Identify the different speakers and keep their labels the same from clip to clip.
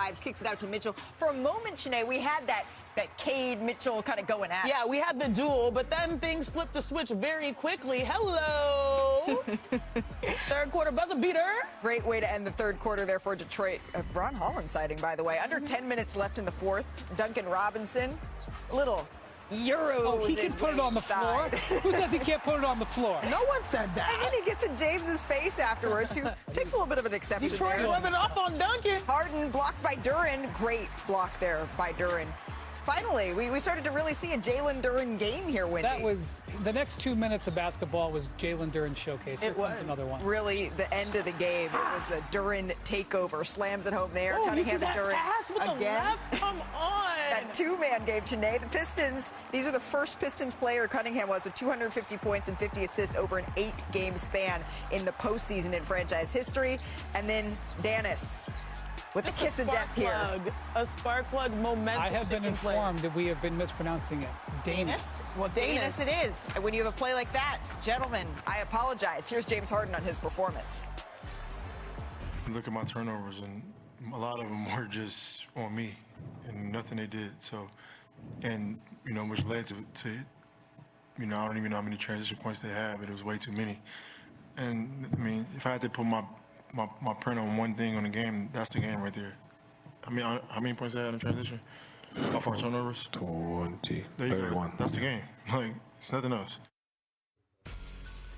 Speaker 1: drives, kicks it out to Mitchell. For a moment, Shanae, we had that Cade Mitchell kind of going at it.
Speaker 2: Yeah, we had the duel, but then things flipped the switch very quickly. Hello. Third quarter buzzer beater.
Speaker 1: Great way to end the third quarter there for Detroit. Ron Holland sighting, by the way. Under 10 minutes left in the fourth. Duncan Robinson, little Euro.
Speaker 3: Oh, he can put it on the floor? Who says he can't put it on the floor?
Speaker 2: No one said that.
Speaker 1: And then he gets in James's face afterwards, who takes a little bit of an exception
Speaker 2: Detroit
Speaker 1: there.
Speaker 2: rubbing off on Duncan.
Speaker 1: Harden blocked by Duren. Great block there by Duren. Finally, we started to really see a Jalen Duren game here, Wendy.
Speaker 3: That was the next 2 minutes of basketball was Jalen Duren showcase. Here comes another one.
Speaker 1: Really, the end of the game. It was the Duren takeover. Slams it home there.
Speaker 2: Oh,
Speaker 1: Cunningham
Speaker 2: you see
Speaker 1: to
Speaker 2: that
Speaker 1: Duren
Speaker 2: pass with
Speaker 1: again.
Speaker 2: the left? Come on.
Speaker 1: That two-man game today. The Pistons, these are the first Pistons player Cunningham was with 250 points and 50 assists over an 8-game span in the postseason in franchise history. And then Danis with the kiss of death here.
Speaker 2: A spark plug momentum.
Speaker 3: I have been informed that we have been mispronouncing it.
Speaker 1: Danis? Well, Danis it is. And when you have a play like that, gentlemen, I apologize. Here's James Harden on his performance.
Speaker 4: Look at my turnovers, and a lot of them were just on me and nothing they did. So, and, which led to I don't even know how many transition points they had, but it was way too many. And, if I had to put my print on one thing on the game, that's the game right there. How many points they had in transition? How far turnovers?
Speaker 5: 20,
Speaker 4: there you
Speaker 5: 31.
Speaker 4: Go. That's the game. It's nothing else.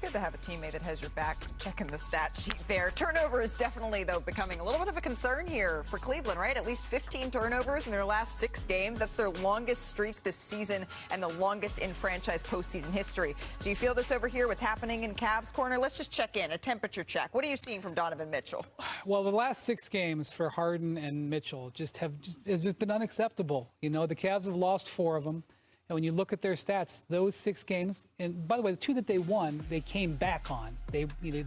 Speaker 1: It's good to have a teammate that has your back checking the stat sheet there. Turnover is definitely, though, becoming a little bit of a concern here for Cleveland, right? At least 15 turnovers in their last 6 games. That's their longest streak this season and the longest in franchise postseason history. So you feel this over here, what's happening in Cavs corner? Let's just check in, a temperature check. What are you seeing from Donovan Mitchell?
Speaker 3: Well, the last 6 games for Harden and Mitchell has been unacceptable. The Cavs have lost 4 of them. And when you look at their stats, those 6 games, and by the way, the 2 that they won, they came back on. They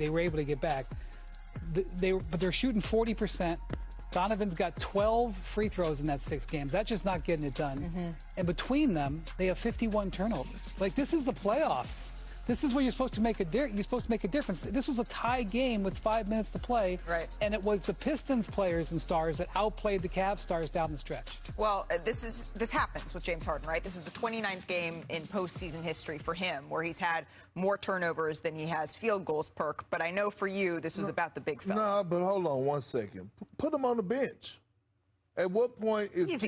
Speaker 3: were able to get back. But they're shooting 40%. Donovan's got 12 free throws in that 6 games. That's just not getting it done. Mm-hmm. And between them, they have 51 turnovers. This is the playoffs. This is where you're supposed to make a difference. This was a tie game with 5 minutes to play.
Speaker 1: Right.
Speaker 3: And it was the Pistons players and stars that outplayed the Cavs stars down the stretch.
Speaker 1: Well, this happens with James Harden, right? This is the 29th game in postseason history for him where he's had more turnovers than he has field goals, Perk. But I know for you, this was about the big fella.
Speaker 5: No, but hold on one second. Put him on the bench. At what point is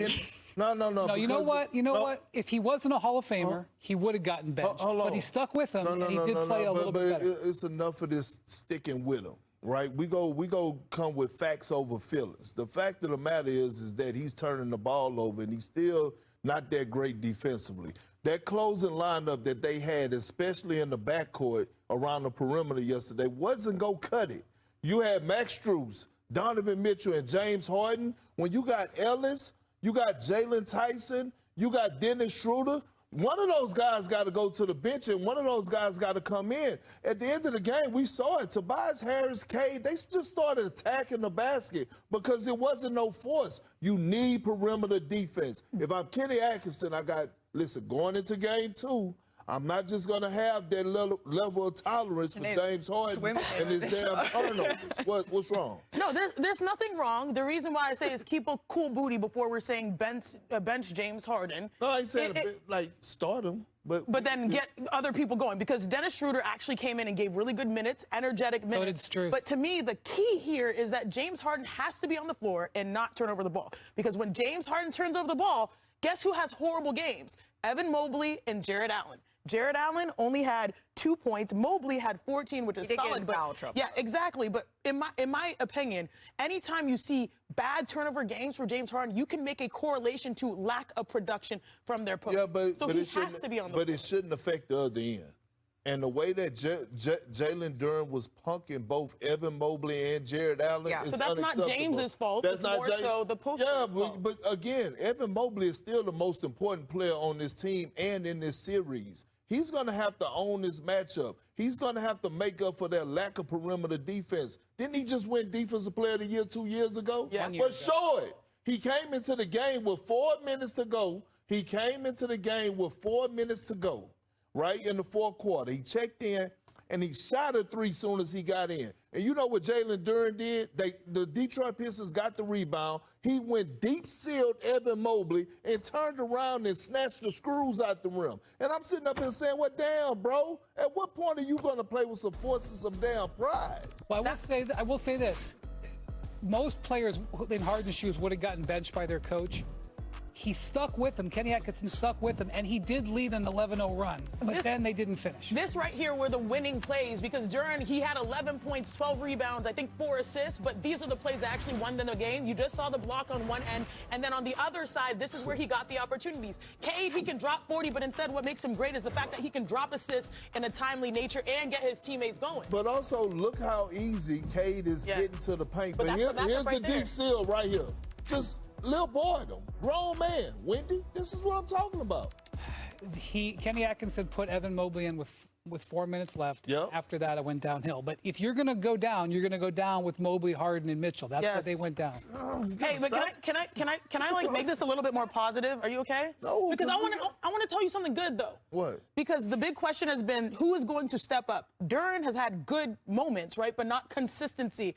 Speaker 5: No.
Speaker 3: No, you know what? What? If he wasn't a Hall of Famer, he would have gotten benched. But he stuck with him, and he did play a little bit better.
Speaker 5: It's enough of this sticking with him, right? We go come with facts over feelings. The fact of the matter is that he's turning the ball over, and he's still not that great defensively. That closing lineup that they had, especially in the backcourt around the perimeter yesterday, wasn't going to cut it. You had Max Strus, Donovan Mitchell, and James Harden. When you got Ellis, you got Jalen Tyson, you got Dennis Schroeder. One of those guys got to go to the bench, and one of those guys got to come in. At the end of the game, we saw it. Tobias Harris, Cade, they just started attacking the basket because it wasn't no force. You need perimeter defense. If I'm Kenny Atkinson, going into game 2, I'm not just going to have that level of tolerance for James Harden and his damn turnovers. What's wrong?
Speaker 2: No, there's nothing wrong. The reason why I say is keep a cool booty before we're saying bench James Harden.
Speaker 5: No, I ain't saying start him.
Speaker 2: But then get other people going, because Dennis Schroeder actually came in and gave really good minutes, energetic minutes.
Speaker 3: So did Strus.
Speaker 2: But to me, the key here is that James Harden has to be on the floor and not turn over the ball. Because when James Harden turns over the ball, guess who has horrible games? Evan Mobley and Jared Allen. Jared Allen only had 2 points. Mobley had 14, which is solid.
Speaker 1: Foul trouble.
Speaker 2: Yeah, exactly. But in my opinion, anytime you see bad turnover games for James Harden, you can make a correlation to lack of production from their post.
Speaker 5: Yeah, but
Speaker 2: he has to be on the
Speaker 5: floor. But
Speaker 2: floor.
Speaker 5: it shouldn't affect the other end. And the way that Jalen Duren was punking both Evan Mobley and Jared Allen is
Speaker 2: so that's not James's fault.
Speaker 5: That's
Speaker 2: it's
Speaker 5: not
Speaker 2: more so the post fault.
Speaker 5: But again, Evan Mobley is still the most important player on this team and in this series. He's going to have to own this matchup. He's going to have to make up for that lack of perimeter defense. Didn't he just win Defensive Player of the Year 2 years ago?
Speaker 2: Yeah.
Speaker 5: But show it. He came into the game with 4 minutes to go. He came into the game with 4 minutes to go, right, in the fourth quarter. He checked in, and he shot a three soon as he got in. And you know what Jalen Duren did? The Detroit Pistons got the rebound. He went deep-sealed Evan Mobley and turned around and snatched the screws out the rim. And I'm sitting up here saying, well, damn, bro, at what point are you going to play with some force and some damn pride?
Speaker 3: Well, I will say this. Most players in Harden's shoes would have gotten benched by their coach. He stuck with them. Kenny Atkinson stuck with them, and he did lead an 11-0 run, but then they didn't finish.
Speaker 2: This right here were the winning plays because Duren, he had 11 points, 12 rebounds, I think 4 assists, but these are the plays that actually won them the game. You just saw the block on one end, and then on the other side, this is where he got the opportunities. Cade, he can drop 40, but instead what makes him great is the fact that he can drop assists in a timely nature and get his teammates going.
Speaker 5: But also, look how easy Cade is getting to the paint. But here's
Speaker 2: right
Speaker 5: the
Speaker 2: there.
Speaker 5: deep seal right here. Just little boredom. Grown man. Wendy, this is what I'm talking about.
Speaker 3: Kenny Atkinson put Evan Mobley in with 4 minutes left.
Speaker 5: Yep.
Speaker 3: After that, it went downhill. But if you're going to go down, you're going to go down with Mobley, Harden, and Mitchell. That's where they went down.
Speaker 2: Hey, but can I like make this a little bit more positive? Are you okay?
Speaker 5: No.
Speaker 2: Because I want to tell you something good though.
Speaker 5: What?
Speaker 2: Because the big question has been who is going to step up. Duren has had good moments, right, but not consistency.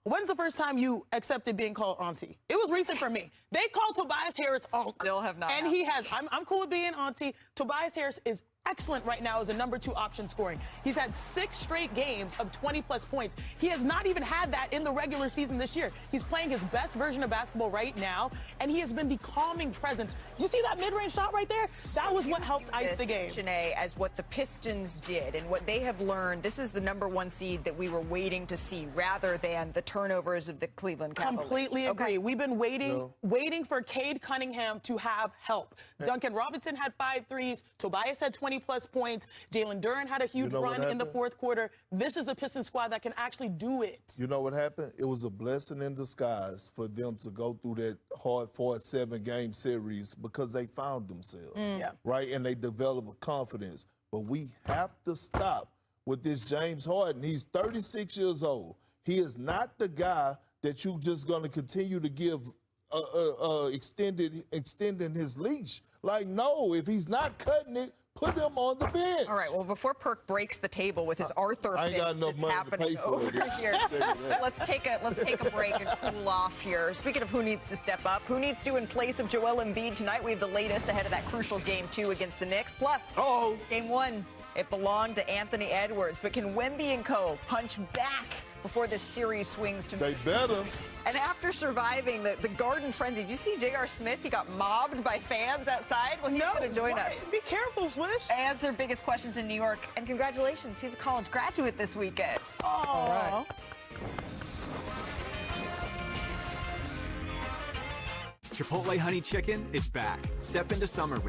Speaker 2: When's the first time you accepted being called auntie? It was recent for me. They called Tobias Harris uncle.
Speaker 1: Still have not.
Speaker 2: And he has. I'm cool with being auntie. Tobias Harris is excellent right now as a number 2 option scoring. He's had 6 straight games of 20-plus points. He has not even had that in the regular season this year. He's playing his best version of basketball right now, and he has been the calming presence. You see that mid-range shot right there? That was what helped ice the game.
Speaker 1: Janae, as what the Pistons did and what they have learned, this is the number 1 seed that we were waiting to see rather than the turnovers of the Cleveland Cavaliers.
Speaker 2: Completely agree. We've been waiting for Cade Cunningham to have help. Duncan Robinson had 5 threes. Tobias had 20-plus points. Jalen Duren had a huge run in the fourth quarter. This is the Pistons squad that can actually do it.
Speaker 5: You know what happened? It was a blessing in disguise for them to go through that hard-fought 7-game series because they found themselves, right? And they developed confidence. But we have to stop with this James Harden. He's 36 years old. He is not the guy that you just going to continue to give extending his leash. Like, no, if he's not cutting it, put him on the bench.
Speaker 1: All right, well, before Perk breaks the table with his Arthur
Speaker 5: I ain't got
Speaker 1: fist
Speaker 5: enough
Speaker 1: that's
Speaker 5: money to
Speaker 1: happening
Speaker 5: pay for
Speaker 1: over
Speaker 5: it.
Speaker 1: here, let's take a break and cool off here. Speaking of who needs to step up, who needs to in place of Joel Embiid tonight? We have the latest ahead of that crucial Game 2 against the Knicks. Plus, Game 1, it belonged to Anthony Edwards. But can Wemby and co. punch back before this series swings to
Speaker 5: They better.
Speaker 1: And after surviving the Garden Frenzy, did you see J.R. Smith? He got mobbed by fans outside. Well, he's going to join us.
Speaker 2: Be careful, Swish.
Speaker 1: Answer biggest questions in New York. And congratulations, he's a college graduate this weekend.
Speaker 2: All right.
Speaker 6: Chipotle Honey Chicken is back. Step into summer with